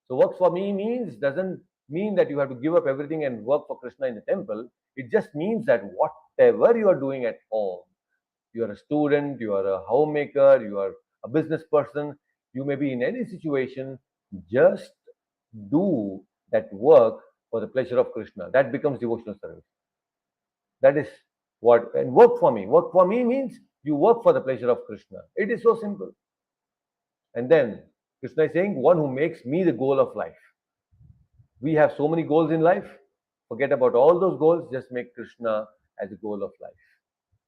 So works for me doesn't mean that you have to give up everything and work for Krishna in the temple. It just means that whatever you are doing at home, you are a student, you are a homemaker, you are a business person, you may be in any situation, just do that work for the pleasure of Krishna. That becomes devotional service. That is what, and work for me. Work for me means you work for the pleasure of Krishna. It is so simple. And then Krishna is saying, one who makes me the goal of life. We have so many goals in life. Forget about all those goals. Just make Krishna as the goal of life.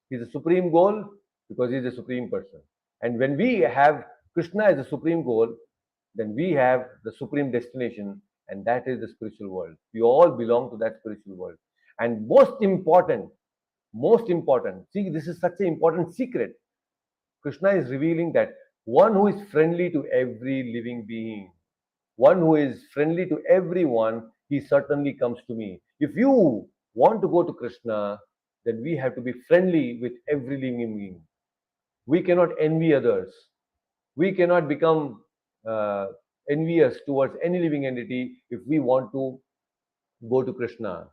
He's the supreme goal because he's the supreme person. And when we have Krishna as the supreme goal, then we have the supreme destination, and that is the spiritual world. We all belong to that spiritual world. And most important, see, this is such an important secret. Krishna is revealing that one who is friendly to every living being, one who is friendly to everyone, he certainly comes to me. If you want to go to Krishna, then we have to be friendly with every living being. We cannot envy others. We cannot become envious towards any living entity if we want to go to Krishna.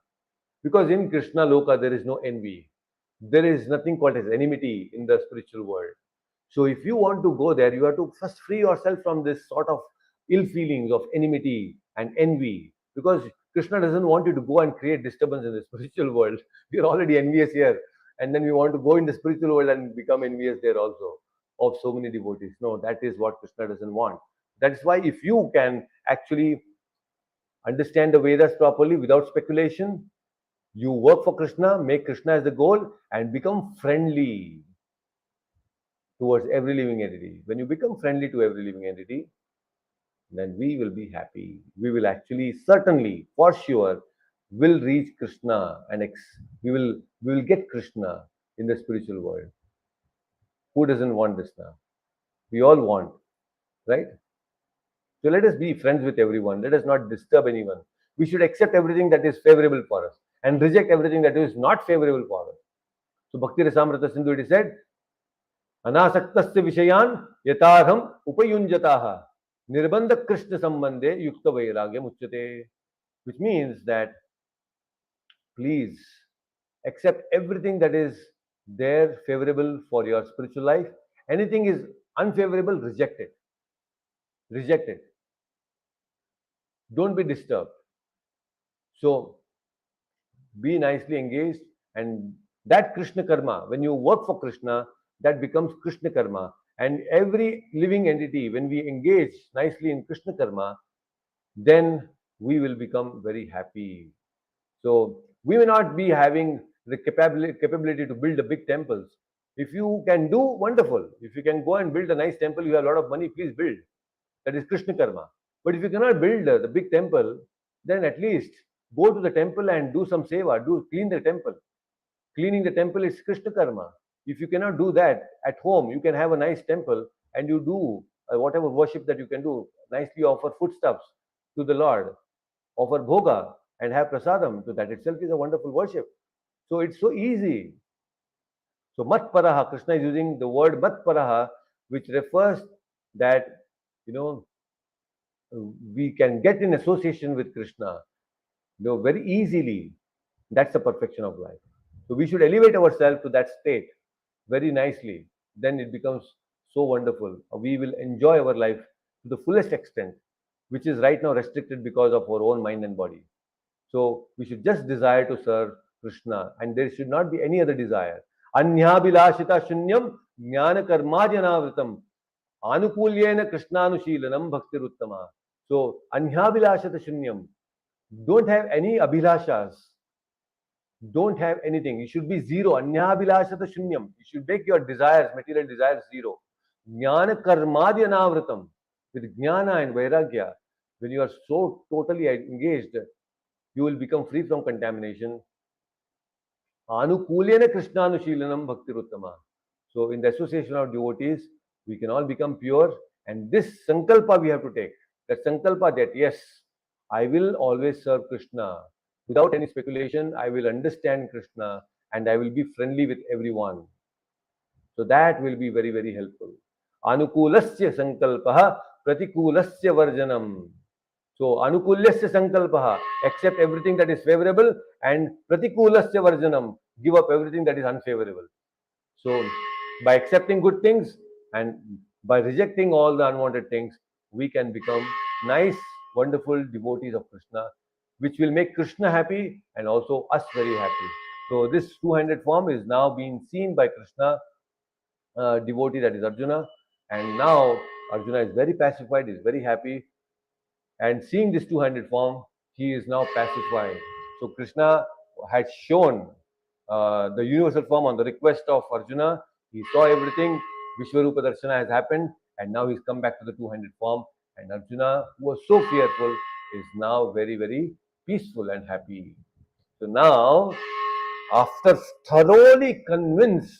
Because in Krishna Loka, there is no envy. There is nothing called as enmity in the spiritual world. So if you want to go there, you have to first free yourself from this sort of ill feelings of enmity and envy. Because Krishna doesn't want you to go and create disturbance in the spiritual world. We are already envious here. And then we want to go in the spiritual world and become envious there also of so many devotees. No, that is what Krishna doesn't want. That's why if you can actually understand the Vedas properly without speculation, you work for Krishna, make Krishna as the goal, and become friendly towards every living entity. When you become friendly to every living entity, then we will be happy. We will actually, certainly, for sure, will reach Krishna and we will get Krishna in the spiritual world. Who doesn't want this now? We all want, right? So let us be friends with everyone. Let us not disturb anyone. We should accept everything that is favorable for us and reject everything that is not favorable for us. So Bhakti Rasamrita Sindhu, it is said, Anasaktasya Vishayan Yatarham Upayunjataha Nirbandha Krishna Sambandhe Yukta Vairagya Muchyate. Which means that please accept everything that is there favorable for your spiritual life. Anything is unfavorable, reject it. Reject it. Don't be disturbed. So be nicely engaged, and that Krishna karma, when you work for Krishna, that becomes Krishna karma. And every living entity, when we engage nicely in Krishna karma, then we will become very happy. So we may not be having the capability to build the big temples. If you can do, wonderful. If you can go and build a nice temple, you have a lot of money, please build. That is Krishna karma. But if you cannot build the big temple, then at least go to the temple and do some seva, do clean the temple. Cleaning the temple is Krishna karma. If you cannot do that at home, you can have a nice temple and you do whatever worship that you can do. Nicely offer foodstuffs to the Lord, offer bhoga and have prasadam. So that itself is a wonderful worship. So it's so easy. So mat paraha, Krishna is using the word mat paraha, which refers that you know we can get in association with Krishna, very easily. That's the perfection of life. So we should elevate ourselves to that state very nicely. Then it becomes so wonderful. We will enjoy our life to the fullest extent, which is right now restricted because of our own mind and body. So we should just desire to serve Krishna, and there should not be any other desire. Anyabhilashita shunyam jnana karmadyanavritam anukulyena krishnanushilanam bhaktiruttama. So anyabhilashita shunyam. Don't have any abhilashas. Don't have anything. You should be zero. Anyabhilashata shunyam. You should make your desires, material desires, zero. Jnana karmadyanavritam. With jnana and vairagya, when you are so totally engaged, you will become free from contamination. Anukulyena Krishnanushilanam Bhaktiruttama. So, in the association of devotees, we can all become pure, and this sankalpa we have to take. That sankalpa that yes, I will always serve Krishna. Without any speculation, I will understand Krishna and I will be friendly with everyone. So that will be very, very helpful. Anukulasya sankalpaha pratikulasya varjanam. So anukulyasya sankalpaha, accept everything that is favorable, and pratikulasya varjanam, give up everything that is unfavorable. So by accepting good things and by rejecting all the unwanted things, we can become nice, wonderful devotees of Krishna, which will make Krishna happy and also us very happy. So this two-handed form is now being seen by Krishna devotee, that is Arjuna, and now Arjuna is very pacified, is very happy, and seeing this two-handed form, he is now pacified. So Krishna had shown the universal form on the request of Arjuna. He saw everything. Vishwarupa Darshana has happened, and now he's come back to the two-handed form. And Arjuna, who was so fearful, is now very, very peaceful and happy. So now, after thoroughly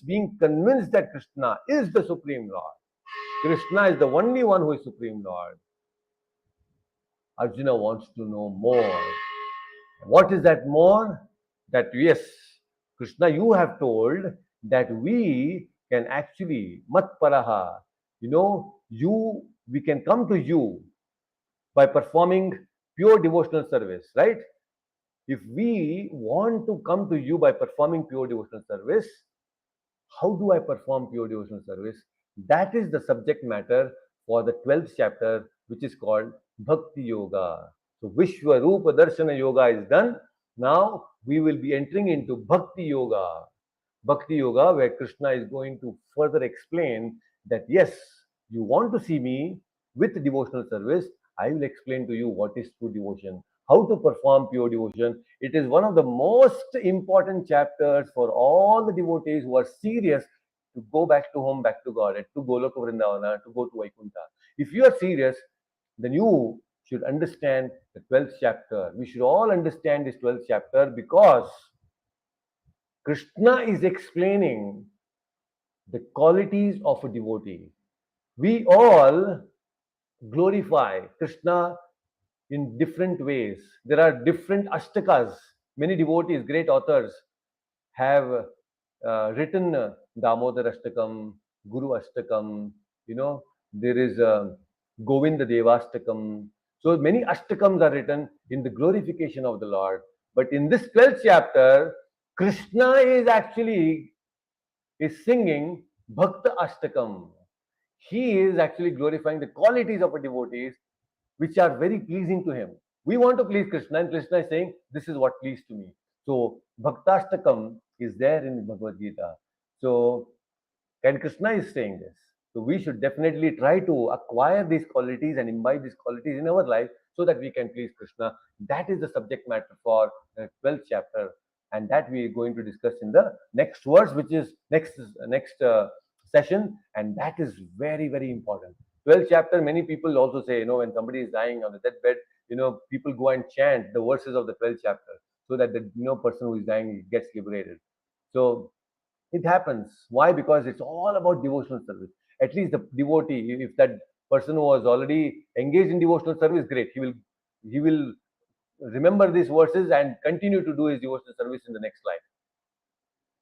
being convinced that Krishna is the Supreme Lord, Krishna is the only one who is Supreme Lord, Arjuna wants to know more. What is that more? That yes, Krishna, you have told that we can actually, mat paraha, we can come to you by performing pure devotional service, right? If we want to come to you by performing pure devotional service, how do I perform pure devotional service? That is the subject matter for the 12th chapter, which is called Bhakti Yoga. So Vishwarupa Darshana Yoga is done. Now we will be entering into Bhakti Yoga. Bhakti Yoga, where Krishna is going to further explain that yes, you want to see me with devotional service, I will explain to you what is true devotion, how to perform pure devotion. It is one of the most important chapters for all the devotees who are serious to go back to home, back to God, to Goloka Vrindavana, to go to Vaikuntha. If you are serious, then you should understand the 12th chapter. We should all understand this 12th chapter because Krishna is explaining the qualities of a devotee. We all glorify Krishna in different ways. There are different ashtakas. Many devotees, great authors, have written Damodar Ashtakam, Guru Ashtakam, there is Govinda Devastakam. So many Ashtakams are written in the glorification of the Lord. But in this 12th chapter, Krishna is singing Bhakta Ashtakam. He is actually glorifying the qualities of a devotee which are very pleasing to him. We want to please Krishna, and Krishna is saying, this is what pleased to me. So Bhaktastakam is there in Bhagavad Gita. So, and Krishna is saying this. So we should definitely try to acquire these qualities and imbibe these qualities in our life so that we can please Krishna. That is the subject matter for the 12th chapter, and that we are going to discuss in the next verse, which is next session, and that is very very important. 12th chapter. Many people also say, when somebody is dying on the deathbed, people go and chant the verses of the 12th chapter so that the person who is dying gets liberated. So it happens. Why? Because it's all about devotional service. At least the devotee, if that person who was already engaged in devotional service, great. He will remember these verses and continue to do his devotional service in the next life.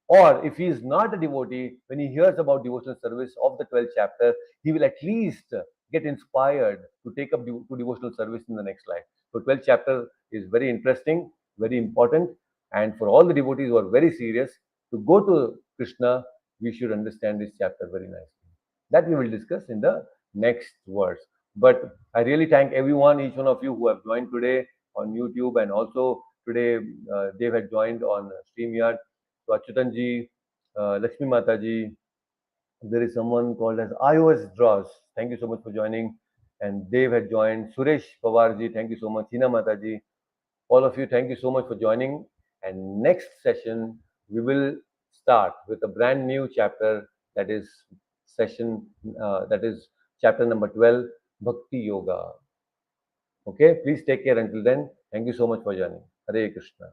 Or if he is not a devotee, when he hears about devotional service of the 12th chapter, he will at least get inspired to take up to devotional service in the next life. So 12th chapter is very interesting, very important, and for all the devotees who are very serious to go to Krishna, we should understand this chapter very nicely. That we will discuss in the next verse. But I really thank everyone, each one of you who have joined today on YouTube, and also today Dave had joined on StreamYard. So Achyutanji, Lakshmi Mataji, there is someone called as iOS Draws. Thank you so much for joining. And Dave had joined. Suresh Pawarji, thank you so much. Hina Mataji, all of you, thank you so much for joining. And next session, we will start with a brand new chapter, that is that is chapter number 12, Bhakti Yoga. Okay, please take care until then. Thank you so much for joining. Hare Krishna.